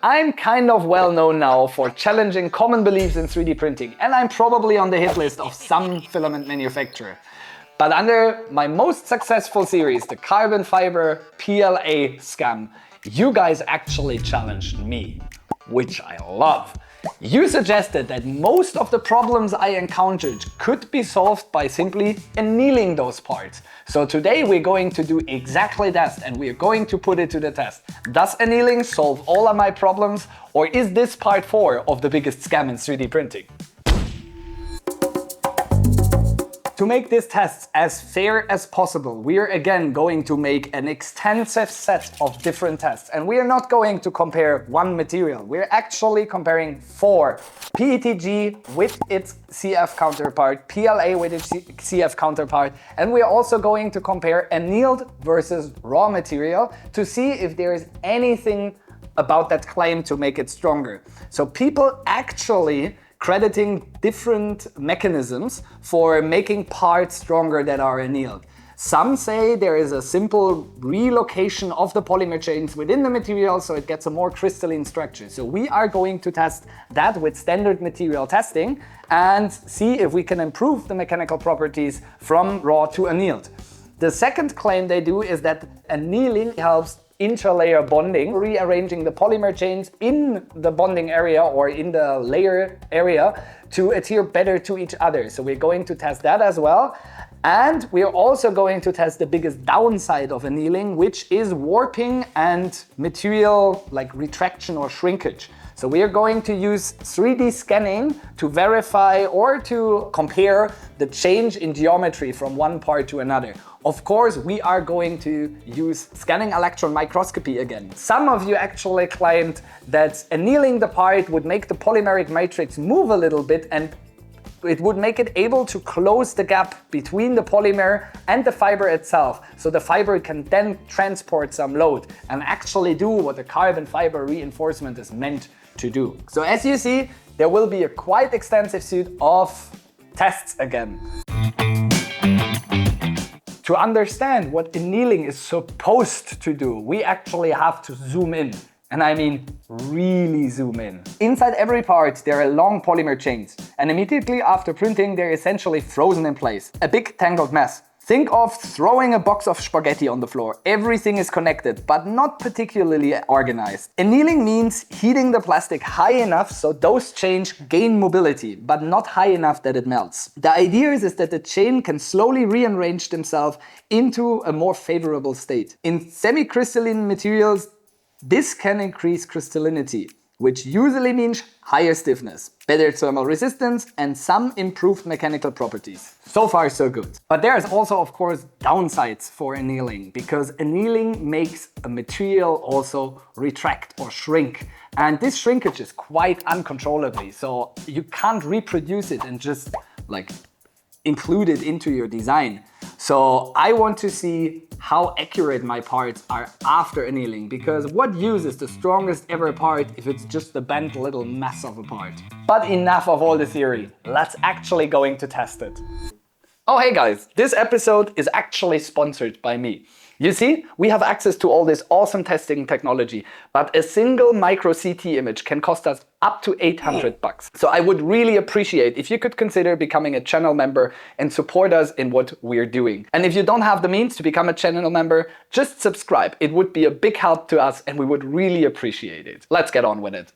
I'm kind of well known now for challenging common beliefs in 3D printing, and I'm probably on the hit list of some filament manufacturer. But under my most successful series, the carbon fiber PLA scam, you guys actually challenged me, which I love. You suggested that most of the problems I encountered could be solved by simply annealing those parts. So today we're going to do exactly that, and we're going to put it to the test. Does annealing solve all of my problems, or is this part 4 of the biggest scam in 3D printing? To make this test as fair as possible, we are again going to make an extensive set of different tests. And we are not going to compare one material. We're actually comparing 4. PETG with its CF counterpart, PLA with its CF counterpart, and we're also going to compare annealed versus raw material to see if there is anything about that claim to make it stronger. So people actually crediting different mechanisms for making parts stronger that are annealed. Some say there is a simple relocation of the polymer chains within the material so it gets a more crystalline structure. So we are going to test that with standard material testing and see if we can improve the mechanical properties from raw to annealed. The second claim they do is that annealing helps interlayer bonding, rearranging the polymer chains in the bonding area or in the layer area to adhere better to each other. So we're going to test that as well. And we're also going to test the biggest downside of annealing, which is warping and material like retraction or shrinkage. So we are going to use 3D scanning to verify or to compare the change in geometry from one part to another. Of course, we are going to use scanning electron microscopy again. Some of you actually claimed that annealing the part would make the polymeric matrix move a little bit and it would make it able to close the gap between the polymer and the fiber itself. So the fiber can then transport some load and actually do what the carbon fiber reinforcement is meant to do. So as you see, there will be a quite extensive suite of tests again. To understand what annealing is supposed to do, we actually have to zoom in. And I mean really zoom in. Inside every part there are long polymer chains, and immediately after printing they're essentially frozen in place. A big tangled mess. Think of throwing a box of spaghetti on the floor. Everything is connected, but not particularly organized. Annealing means heating the plastic high enough so those chains gain mobility, but not high enough that it melts. The idea is that the chain can slowly rearrange themselves into a more favorable state. In semi-crystalline materials, this can increase crystallinity, which usually means higher stiffness, better thermal resistance, and some improved mechanical properties. So far, so good. But there's also, of course, downsides for annealing, because annealing makes a material also retract or shrink. And this shrinkage is quite uncontrollably, so you can't reproduce it and just like include it into your design. So I want to see how accurate my parts are after annealing, because what use is the strongest ever part if it's just a bent little mess of a part? But enough of all the theory, let's actually going to test it. Oh hey guys, this episode is actually sponsored by me. You see, we have access to all this awesome testing technology, but a single micro CT image can cost us up to 800 bucks. So I would really appreciate if you could consider becoming a channel member and support us in what we're doing. And if you don't have the means to become a channel member, just subscribe. It would be a big help to us and we would really appreciate it. Let's get on with it.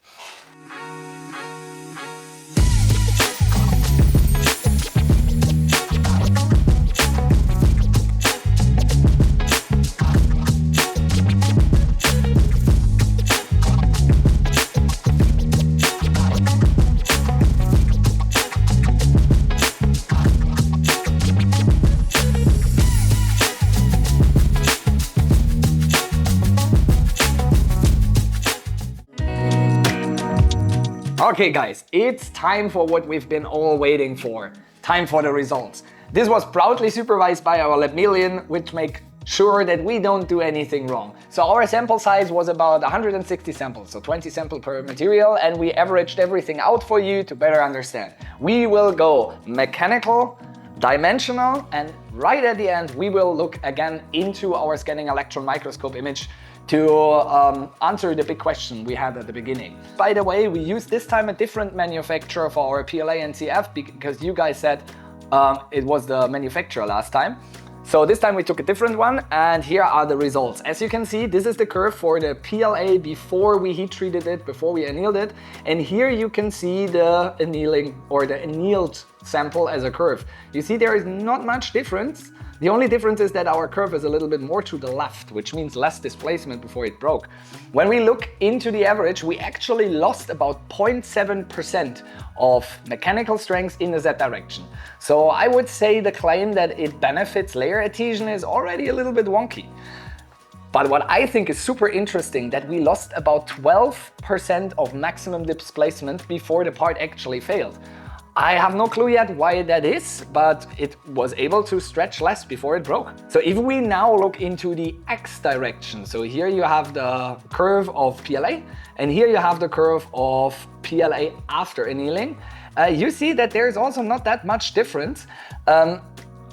Okay guys, it's time for what we've been all waiting for. Time for the results. This was proudly supervised by our Annealing, which make sure that we don't do anything wrong. So our sample size was about 160 samples, so 20 samples per material, and we averaged everything out for you to better understand. We will go mechanical, dimensional, and right at the end we will look again into our scanning electron microscope image to answer the big question we had at the beginning. By the way, we used this time a different manufacturer for our PLA and CF because you guys said it was the manufacturer last time. So this time we took a different one, and here are the results. As you can see, this is the curve for the PLA before we heat treated it, before we annealed it. And here you can see the annealing or the annealed sample as a curve. You see there is not much difference. The only difference is that our curve is a little bit more to the left, which means less displacement before it broke. When we look into the average, we actually lost about 0.7% of mechanical strength in the Z direction. So I would say the claim that it benefits layer adhesion is already a little bit wonky. But what I think is super interesting, that we lost about 12% of maximum displacement before the part actually failed. I have no clue yet why that is, but it was able to stretch less before it broke. So if we now look into the X direction, so here you have the curve of PLA, and here you have the curve of PLA after annealing, you see that there's also not that much difference.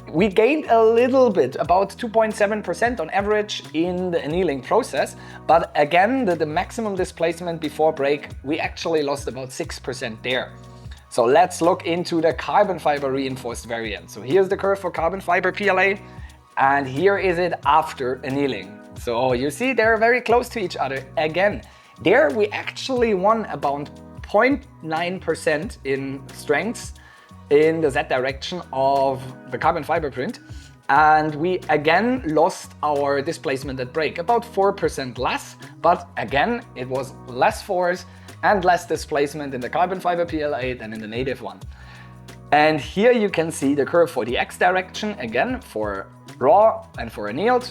We gained a little bit, about 2.7% on average in the annealing process, but again, the maximum displacement before break, we actually lost about 6% there. So let's look into the carbon fiber reinforced variant. So here's the curve for carbon fiber PLA, and here is it after annealing. So you see they're very close to each other. Again, there we actually won about 0.9% in strength in the Z direction of the carbon fiber print. And we again lost our displacement at break, about 4% less, but again, it was less force and less displacement in the carbon fiber PLA than in the native one. And here you can see the curve for the X direction, again for raw and for annealed.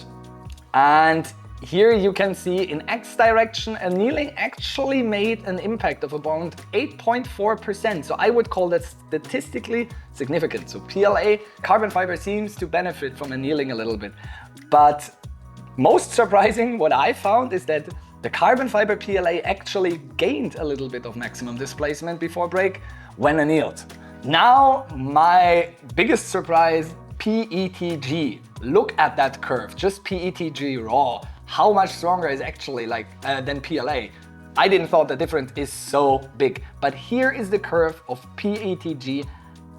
And here you can see in X direction, annealing actually made an impact of about 8.4%. So I would call that statistically significant. So PLA, carbon fiber seems to benefit from annealing a little bit. But most surprising, what I found is that the carbon fiber PLA actually gained a little bit of maximum displacement before break when annealed. Now, my biggest surprise, PETG. Look at that curve, just PETG raw. How much stronger is actually than PLA? I didn't thought the difference is so big, but here is the curve of PETG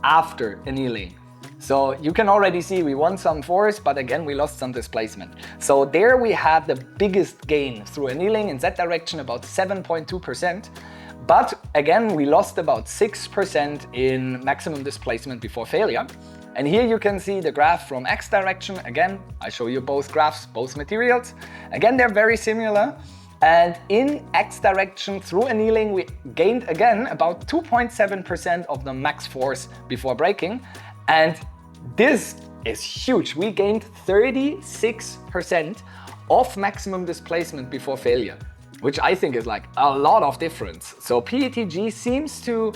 after annealing. So you can already see we won some force, but again, we lost some displacement. So there we had the biggest gain through annealing in Z direction, about 7.2%. But again, we lost about 6% in maximum displacement before failure. And here you can see the graph from X direction. Again, I show you both graphs, both materials. Again, they're very similar. And in X direction through annealing, we gained again about 2.7% of the max force before breaking. And this is huge. We gained 36% of maximum displacement before failure, which I think is like a lot of difference. So PETG seems to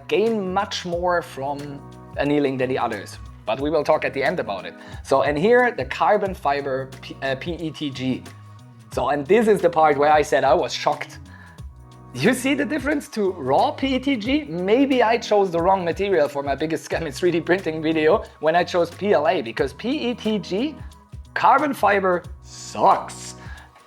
gain much more from annealing than the others, but we will talk at the end about it. So, and here the carbon fiber PETG. So, and this is the part where I said I was shocked. You see the difference to raw PETG? Maybe I chose the wrong material for my biggest scam in 3D printing video when I chose PLA, because PETG, carbon fiber, sucks.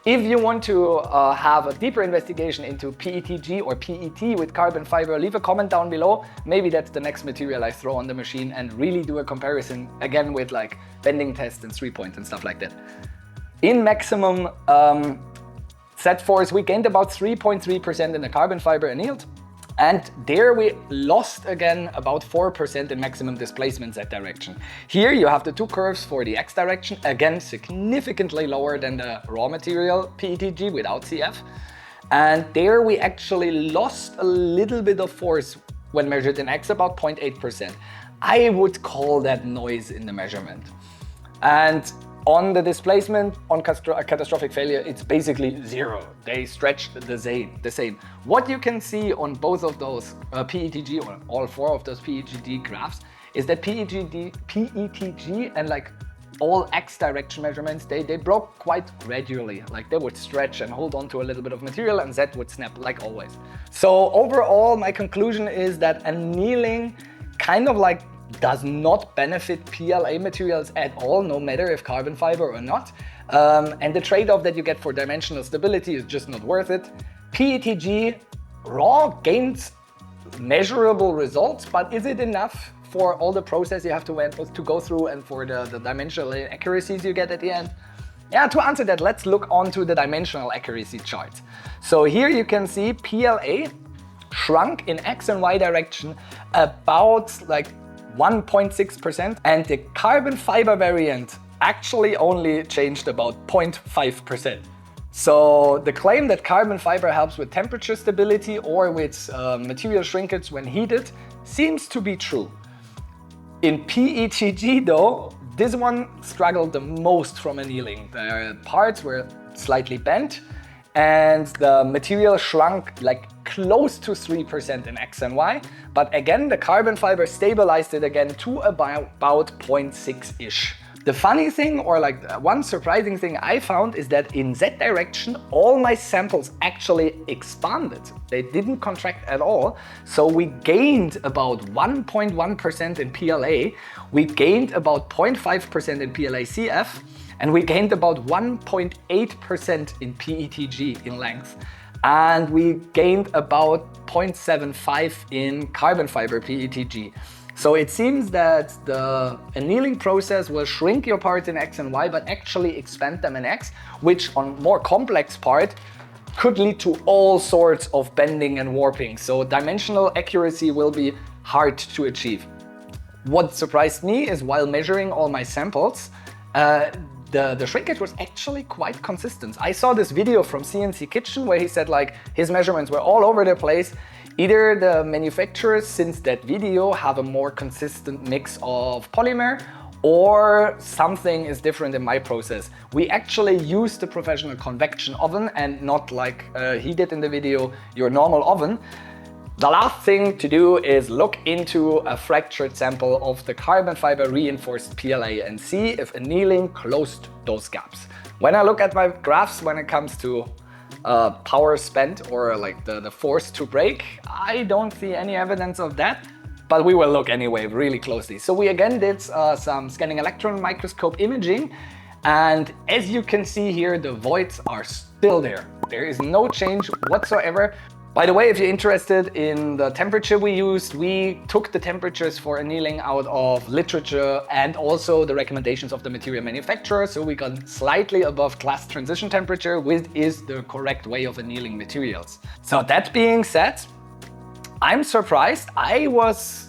If you want to have a deeper investigation into PETG or PET with carbon fiber, leave a comment down below. Maybe that's the next material I throw on the machine and really do a comparison again with like bending tests and 3-point and stuff like that. In maximum set force, we gained about 3.3% in the carbon fiber annealed. And there we lost again about 4% in maximum displacement Z direction. Here you have the two curves for the X direction, again significantly lower than the raw material PETG without CF. And there we actually lost a little bit of force when measured in X, about 0.8%. I would call that noise in the measurement. And on the displacement, on catastrophic failure, it's basically zero. They stretch the same. What you can see on both of those PETG, or all four of those PETG graphs, is that PETG and like all X direction measurements, they broke quite gradually. Like they would stretch and hold on to a little bit of material, and Z would snap like always. So overall, my conclusion is that annealing kind of like does not benefit PLA materials at all, no matter if carbon fiber or not. And the trade-off that you get for dimensional stability is just not worth it. PETG raw gains measurable results, but is it enough for all the process you have to go through and for the dimensional accuracies you get at the end? Yeah, to answer that, let's look onto the dimensional accuracy chart. So here you can see PLA shrunk in X and Y direction about like 1.6%, and the carbon fiber variant actually only changed about 0.5%. So the claim that carbon fiber helps with temperature stability or with material shrinkage when heated seems to be true. In PETG though, this one struggled the most from annealing. The parts were slightly bent and the material shrunk like close to 3% in X and Y. But again, the carbon fiber stabilized it again to about 0.6-ish. The funny thing, or like one surprising thing I found, is that in Z direction, all my samples actually expanded. They didn't contract at all. So we gained about 1.1% in PLA, we gained about 0.5% in PLA-CF, and we gained about 1.8% in PETG in length. And we gained about 0.75 in carbon fiber PETG. So it seems that the annealing process will shrink your parts in X and Y, but actually expand them in X, which on more complex part could lead to all sorts of bending and warping. So dimensional accuracy will be hard to achieve. What surprised me is while measuring all my samples, the shrinkage was actually quite consistent. I saw this video from CNC Kitchen where he said like his measurements were all over the place. Either the manufacturers since that video have a more consistent mix of polymer, or something is different in my process. We actually use the professional convection oven and not like he did in the video, your normal oven. The last thing to do is look into a fractured sample of the carbon fiber reinforced PLA and see if annealing closed those gaps. When I look at my graphs when it comes to power spent or like the force to break, I don't see any evidence of that, but we will look anyway really closely. So we again did some scanning electron microscope imaging, and as you can see here, the voids are still there. There is no change whatsoever. By the way, if you're interested in the temperature we used, we took the temperatures for annealing out of literature and also the recommendations of the material manufacturer. So we got slightly above class transition temperature, which is the correct way of annealing materials. So that being said, I'm surprised. I was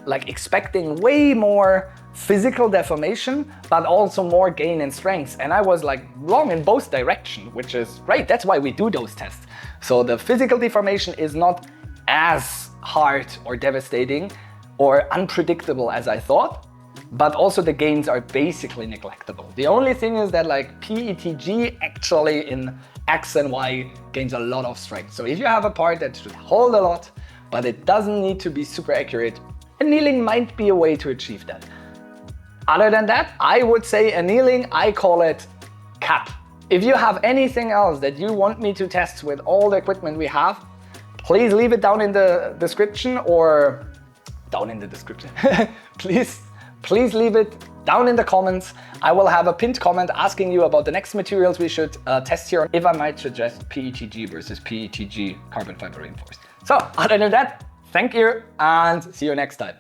like expecting way more physical deformation, but also more gain in strength. And I was like wrong in both directions, which is great. That's why we do those tests. So the physical deformation is not as hard or devastating or unpredictable as I thought, but also the gains are basically neglectable. The only thing is that like PETG actually in X and Y gains a lot of strength. So if you have a part that should hold a lot, but it doesn't need to be super accurate, annealing might be a way to achieve that. Other than that, I would say annealing, I call it cap. If you have anything else that you want me to test with all the equipment we have, please leave it down in the description or down in the description. Please leave it down in the comments. I will have a pinned comment asking you about the next materials we should test here, if I might suggest PETG versus PETG carbon fiber reinforced. So other than that, thank you and see you next time.